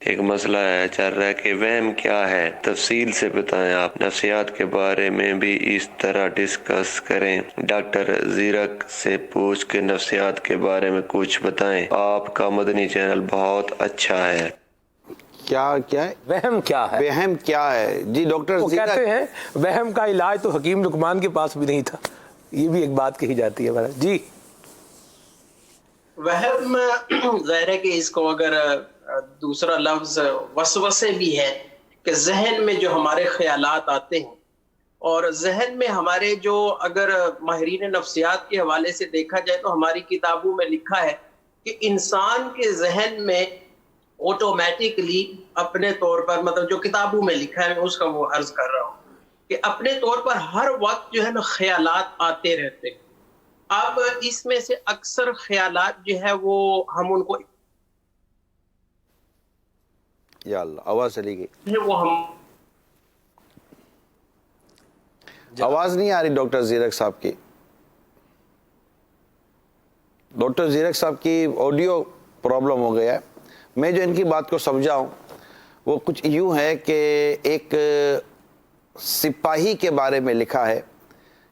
ایک مسئلہ ہے چل رہا ہے کہ وہم کیا ہے، تفصیل سے بتائیں آپ، نفسیات کے بارے میں بھی اس طرح ڈسکس کریں۔ ڈاکٹر زیرک سے پوچھ کے نفسیات کے بارے میں کچھ بتائیں، آپ کا مدنی چینل بہت اچھا ہے۔ کیا ہے وہم کیا ہے؟ وہم کیا ہے؟ جی ڈاکٹر وہ زیرک کہتے ہیں وہم کا علاج تو حکیم لقمان کے پاس بھی نہیں تھا، یہ بھی ایک بات کہی جاتی ہے۔ جی وہم ظاہر ہے کہ اس کو اگر دوسرا لفظ وسوسے بھی ہے کہ ذہن میں جو ہمارے خیالات آتے ہیں، اور ذہن میں ہمارے جو اگر ماہرین نفسیات کے حوالے سے دیکھا جائے تو ہماری کتابوں میں لکھا ہے کہ انسان کے ذہن میں آٹومیٹکلی اپنے طور پر، مطلب جو کتابوں میں لکھا ہے اس کا وہ عرض کر رہا ہوں کہ اپنے طور پر ہر وقت جو ہے نا خیالات آتے رہتے ہیں۔ اب اس میں سے اکثر خیالات جو ہے وہ ہم ان کو یا اللہ آواز چلی گئی، وہ ہم آواز نہیں آ رہی ڈاکٹر زیرک صاحب کی۔ ڈاکٹر زیرک صاحب کی آڈیو پرابلم ہو گیا ہے۔ میں جو ان کی بات کو سمجھا ہوں وہ کچھ یوں ہے کہ ایک سپاہی کے بارے میں لکھا ہے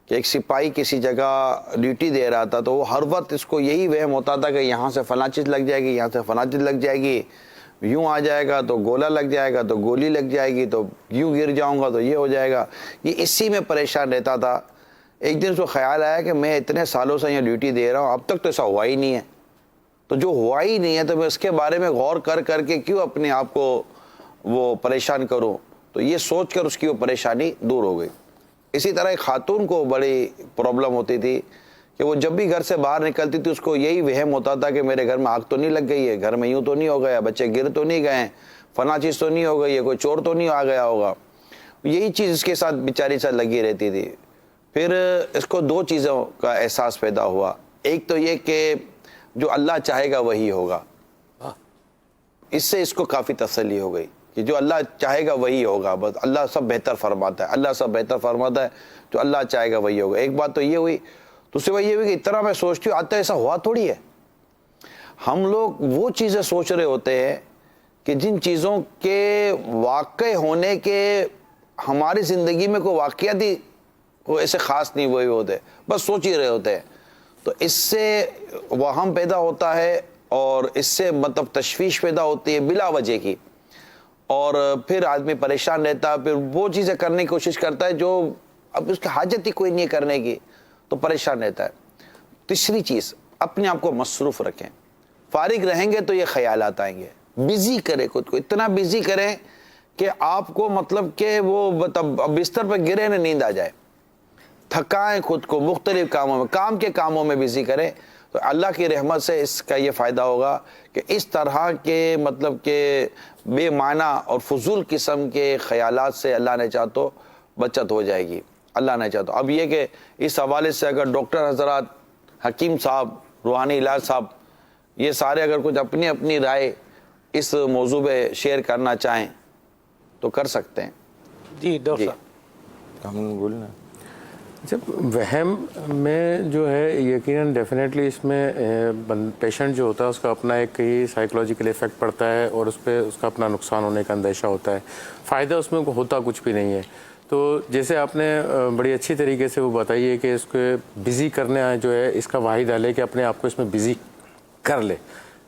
کہ ایک سپاہی کسی جگہ ڈیوٹی دے رہا تھا تو وہ ہر وقت اس کو یہی وہم ہوتا تھا کہ یہاں سے فلاں چیز لگ جائے گی، یہاں سے فلاں چیز لگ جائے گی، یوں آ جائے گا تو گولا لگ جائے گا، تو گولی لگ جائے گی، تو یوں گر جاؤں گا تو یہ ہو جائے گا۔ یہ اسی میں پریشان رہتا تھا۔ ایک دن اس کو خیال آیا کہ میں اتنے سالوں سے یہاں ڈیوٹی دے رہا ہوں، اب تک تو ایسا ہوا ہی نہیں ہے، تو جو ہوا ہی نہیں ہے تو میں اس کے بارے میں غور کر کے کیوں اپنے آپ کو وہ پریشان کروں۔ تو یہ سوچ کر اس کی وہ پریشانی دور ہو گئی۔ اسی طرح ایک خاتون کو بڑی پرابلم ہوتی تھی کہ وہ جب بھی گھر سے باہر نکلتی تھی اس کو یہی وہم ہوتا تھا کہ میرے گھر میں آگ تو نہیں لگ گئی ہے، گھر میں یوں تو نہیں ہو گیا، بچے گر تو نہیں گئے ہیں، فلاں چیز تو نہیں ہو گئی ہے، کوئی چور تو نہیں آ گیا ہوگا۔ یہی چیز اس کے ساتھ بیچاری ساتھ لگی رہتی تھی۔ پھر اس کو دو چیزوں کا احساس پیدا ہوا۔ ایک تو یہ کہ جو اللہ چاہے گا وہی ہوگا، اس سے اس کو کافی تسلی ہو گئی کہ جو اللہ چاہے گا وہی ہوگا، بس اللہ سب بہتر فرماتا ہے، اللہ سب بہتر فرماتا ہے، جو اللہ چاہے گا وہی ہوگا۔ ایک بات تو یہ ہوئی۔ دوسری بات یہ ہوئی کہ اتنا میں سوچتی ہوں آج تک ایسا ہوا تھوڑی ہے۔ ہم لوگ وہ چیزیں سوچ رہے ہوتے ہیں کہ جن چیزوں کے واقع ہونے کے ہماری زندگی میں کوئی واقعات ہی کوئی ایسے خاص نہیں وہی ہوتے، بس سوچ ہی رہے ہوتے ہیں۔ تو اس سے وہم پیدا ہوتا ہے اور اس سے مطلب تشویش پیدا ہوتی ہے بلا وجہ کی، اور پھر آدمی پریشان رہتا ہے، پھر وہ چیزیں کرنے کی کوشش کرتا ہے جو اب اس کی حاجت ہی کوئی نہیں ہے کرنے کی، تو پریشان رہتا ہے۔ تیسری چیز، اپنے آپ کو مصروف رکھیں۔ فارغ رہیں گے تو یہ خیالات آئیں گے۔ بزی کریں خود کو، اتنا بزی کریں کہ آپ کو مطلب کہ وہ بستر پہ گرے نہ نیند آ جائے۔ تھکائیں خود کو مختلف کاموں میں، کام کے کاموں میں بزی کریں، تو اللہ کی رحمت سے اس کا یہ فائدہ ہوگا کہ اس طرح کے مطلب کہ بے معنی اور فضول قسم کے خیالات سے اللہ نے چاہ تو بچت ہو جائے گی، اللہ نے چاہ تو۔ اب یہ کہ اس حوالے سے اگر ڈاکٹر حضرات، حکیم صاحب، روحانی علاج صاحب، یہ سارے اگر کچھ اپنی اپنی رائے اس موضوع پہ شیئر کرنا چاہیں تو کر سکتے ہیں۔ جی ڈاکٹر صاحب ہم بولنا جب وہم میں جو ہے یقیناً ڈیفینیٹلی اس میں پیشنٹ جو ہوتا ہے اس کا اپنا ایک ہی سائیکولوجیکل ایفیکٹ پڑتا ہے اور اس پہ اس کا اپنا نقصان ہونے کا اندیشہ ہوتا ہے، فائدہ اس میں ہوتا کچھ بھی نہیں ہے۔ تو جیسے آپ نے بڑی اچھی طریقے سے وہ بتائیے کہ اس کو بزی کرنا جو ہے اس کا واحد حل ہے کہ اپنے آپ کو اس میں بزی کر لے،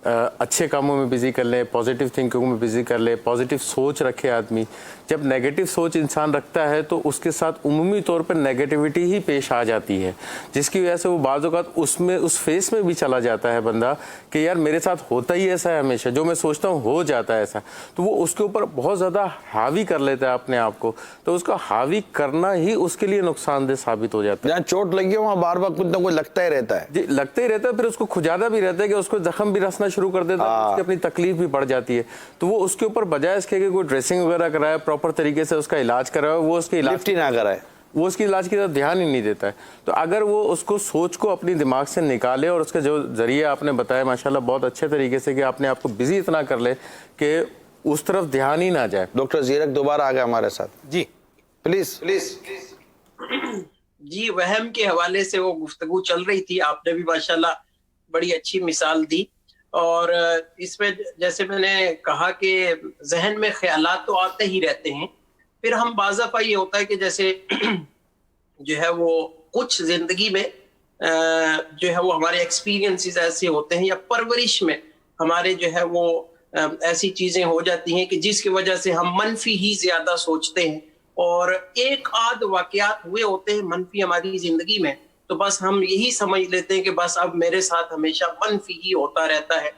اچھے کاموں میں بزی کر لے، پازیٹیو تھنکنگ میں بزی کر لے، پازیٹیو سوچ رکھے آدمی۔ جب نیگیٹو سوچ انسان رکھتا ہے تو اس کے ساتھ عمومی طور پر نیگیٹیوٹی ہی پیش آ جاتی ہے، جس کی وجہ سے وہ بعض اوقات اس فیس میں بھی چلا جاتا ہے بندہ کہ یار میرے ساتھ ہوتا ہی ایسا ہے، ہمیشہ جو میں سوچتا ہوں ہو جاتا ہے ایسا، تو وہ اس کے اوپر بہت زیادہ حاوی کر لیتا ہے اپنے آپ کو، تو اس کا حاوی کرنا ہی اس کے لیے نقصان دہ ثابت ہو جاتا ہے۔ جہاں چوٹ لگی ہو وہاں بار بار کچھ نہ کچھ لگتا ہی رہتا ہے۔ جی لگتا ہی رہتا ہے، پھر اس کو کھجاتا بھی رہتا ہے کہ اس کو زخم بھی رسنا شروع کر دیتا ہے، اس کی اپنی تکلیف بھی بڑھ جاتی ہے، تو وہ اس کے اوپر بجائے اس کے کہ کوئی ڈریسنگ وغیرہ کرائے، پراپر طریقے سے اس کا علاج کرائے، وہ اس کے علاج نہ کرائے، وہ اس کی علاج کی طرف دھیان ہی نہیں دیتا ہے۔ تو اگر وہ اس کو سوچ کو اپنی دماغ سے نکالے اور اس کا جو ذریعہ آپ نے بتایا ماشاءاللہ بہت اچھے طریقے سے کہ اپنے آپ کو بزی اتنا کر لے کہ اس طرف دھیان ہی نہ جائے۔ ڈاکٹر زیرک دوبارہ آ گئے ہمارے ساتھ، جی پلیز۔ جی وہم کے حوالے سے وہ گفتگو چل رہی تھی، آپ نے بھی ماشاءاللہ بڑی اچھی مثال دی، اور اس میں جیسے میں نے کہا کہ ذہن میں خیالات تو آتے ہی رہتے ہیں، پھر ہم بعض دفعہ یہ ہوتا ہے کہ جیسے جو ہے وہ کچھ زندگی میں جو ہے وہ ہمارے ایکسپیرینسز ایسے ہوتے ہیں، یا پرورش میں ہمارے جو ہے وہ ایسی چیزیں ہو جاتی ہیں کہ جس کی وجہ سے ہم منفی ہی زیادہ سوچتے ہیں، اور ایک آدھ واقعات ہوئے ہوتے ہیں منفی ہماری زندگی میں، تو بس ہم یہی سمجھ لیتے ہیں کہ بس اب میرے ساتھ ہمیشہ منفی ہی ہوتا رہتا ہے،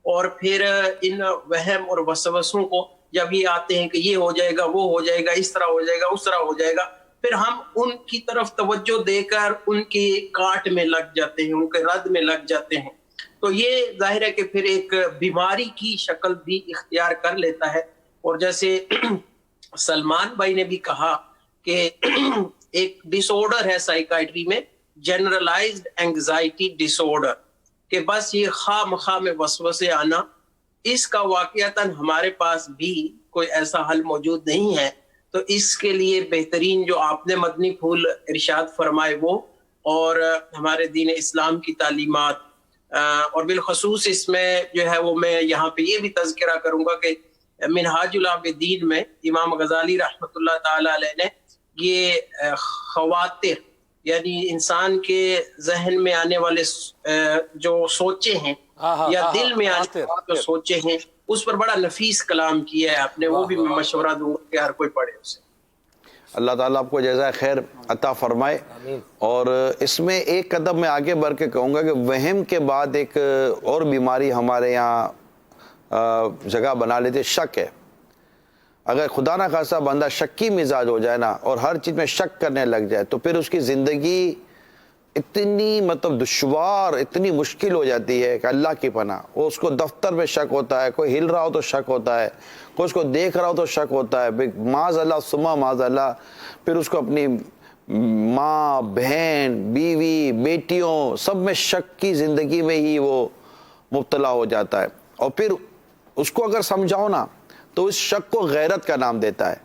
اور پھر ان وہم اور وسوسوں کو جب یہ آتے ہیں کہ یہ ہو جائے گا، وہ ہو جائے گا، اس طرح ہو جائے گا، اس طرح ہو جائے گا، پھر ہم ان کی طرف توجہ دے کر ان کے کاٹ میں لگ جاتے ہیں، ان کے رد میں لگ جاتے ہیں، تو یہ ظاہر ہے کہ پھر ایک بیماری کی شکل بھی اختیار کر لیتا ہے۔ اور جیسے سلمان بھائی نے بھی کہا کہ ایک ڈس آرڈر ہے سائیکائٹری میں، جنرلائزڈ اینگزائٹی ڈس آرڈر، کہ بس یہ خواہ مخواہ میں وسوسے آنا، اس کا واقعتاً ہمارے پاس بھی کوئی ایسا حل موجود نہیں ہے، تو اس کے لیے بہترین جو آپ نے مدنی پھول ارشاد فرمائے وہ، اور ہمارے دین اسلام کی تعلیمات، اور بالخصوص اس میں جو ہے وہ میں یہاں پہ یہ بھی تذکرہ کروں گا کہ منہاج العابدین میں امام غزالی رحمۃ اللہ تعالی علیہ نے یہ خواطر، یعنی انسان کے ذہن میں آنے والے جو سوچے ہیں یا دل میں آنے والے جو سوچے ہیں، اس پر بڑا نفیس کلام کیا ہے آپ نے، وہ بھی میں مشورہ دوں گا کہ ہر کوئی پڑھے اسے۔ اللہ تعالیٰ آپ کو جزائے خیر عطا فرمائے۔ اور اس میں ایک قدم میں آگے بڑھ کے کہوں گا کہ وہم کے بعد ایک اور بیماری ہمارے یہاں جگہ بنا لیتے، شک ہے۔ اگر خدا نہ خاصہ بندہ شکی مزاج ہو جائے نا، اور ہر چیز میں شک کرنے لگ جائے، تو پھر اس کی زندگی اتنی دشوار، اتنی مشکل ہو جاتی ہے کہ اللہ کی پناہ۔ وہ اس کو دفتر میں شک ہوتا ہے، کوئی ہل رہا ہو تو شک ہوتا ہے، کوئی اس کو دیکھ رہا ہو تو شک ہوتا ہے، معاذ اللہ ثم معاذ اللہ۔ پھر اس کو اپنی ماں، بہن، بیوی، بیٹیوں سب میں شک کی زندگی میں ہی وہ مبتلا ہو جاتا ہے، اور پھر اس کو اگر سمجھاؤ نا تو اس شک کو غیرت کا نام دیتا ہے۔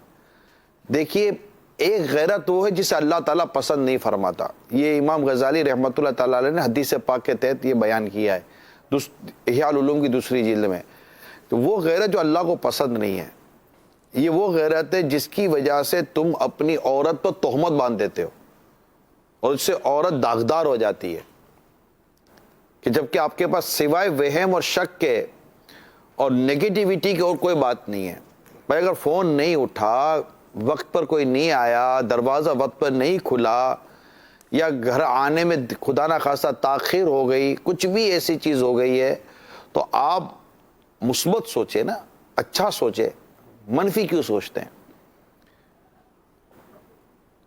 دیکھیے، ایک غیرت وہ ہے جسے اللہ تعالیٰ پسند نہیں فرماتا۔ یہ امام غزالی رحمۃ اللہ تعالیٰ علیہ نے حدیث پاک کے تحت یہ بیان کیا ہے احیاء العلوم کی 2 جلد میں، کہ وہ غیرت جو اللہ کو پسند نہیں ہے، یہ وہ غیرت ہے جس کی وجہ سے تم اپنی عورت پر تہمت باندھ دیتے ہو، اور اس سے عورت داغدار ہو جاتی ہے، کہ جبکہ آپ کے پاس سوائے وہم اور شک کے اور نیگیٹیوٹی کی اور کوئی بات نہیں ہے۔ بھائی اگر فون نہیں اٹھا، وقت پر کوئی نہیں آیا، دروازہ وقت پر نہیں کھلا، یا گھر آنے میں خدا نہ خاصہ تاخیر ہو گئی، کچھ بھی ایسی چیز ہو گئی ہے، تو آپ مثبت سوچے نا، اچھا سوچے، منفی کیوں سوچتے ہیں؟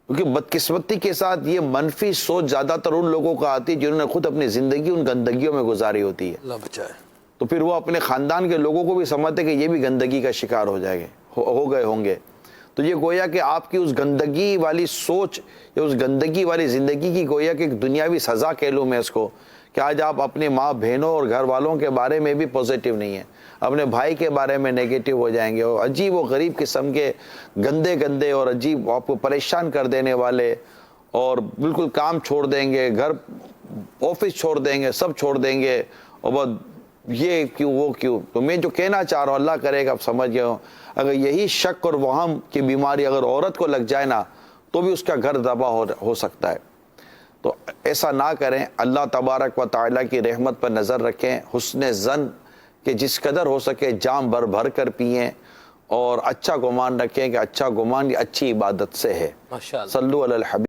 کیونکہ بدقسمتی کے ساتھ یہ منفی سوچ زیادہ تر ان لوگوں کا آتی ہے جنہوں نے خود اپنی زندگی ان گندگیوں میں گزاری ہوتی ہے، اللہ بچائے۔ تو پھر وہ اپنے خاندان کے لوگوں کو بھی سمجھتے کہ یہ بھی گندگی کا شکار ہو جائے گے، ہو گئے ہوں گے، تو یہ گویا کہ آپ کی اس گندگی والی سوچ یا اس گندگی والی زندگی کی گویا کہ ایک دنیاوی سزا کہہ لوں میں اس کو، کہ آج آپ اپنے ماں بہنوں اور گھر والوں کے بارے میں بھی پوزیٹیو نہیں ہیں، اپنے بھائی کے بارے میں نیگیٹو ہو جائیں گے، اور عجیب و غریب قسم کے گندے اور عجیب آپ کو پریشان کر دینے والے، اور بالکل کام چھوڑ دیں گے، گھر آفس چھوڑ دیں گے، سب چھوڑ دیں گے، اور بس یہ کیوں وہ کیوں۔ تو میں جو کہنا چاہ رہا ہوں، اللہ کرے گا آپ سمجھ گئے ہوں، اگر یہی شک اور وہم کی بیماری اگر عورت کو لگ جائے نا، تو بھی اس کا گھر تباہ ہو سکتا ہے۔ تو ایسا نہ کریں، اللہ تبارک و تعالیٰ کی رحمت پر نظر رکھیں، حسن ظن کہ جس قدر ہو سکے جام بھر کر پئیں، اور اچھا گمان رکھیں کہ اچھا گمان یہ اچھی عبادت سے ہے۔ ماشاءاللہ۔ صلو علی الحبیب۔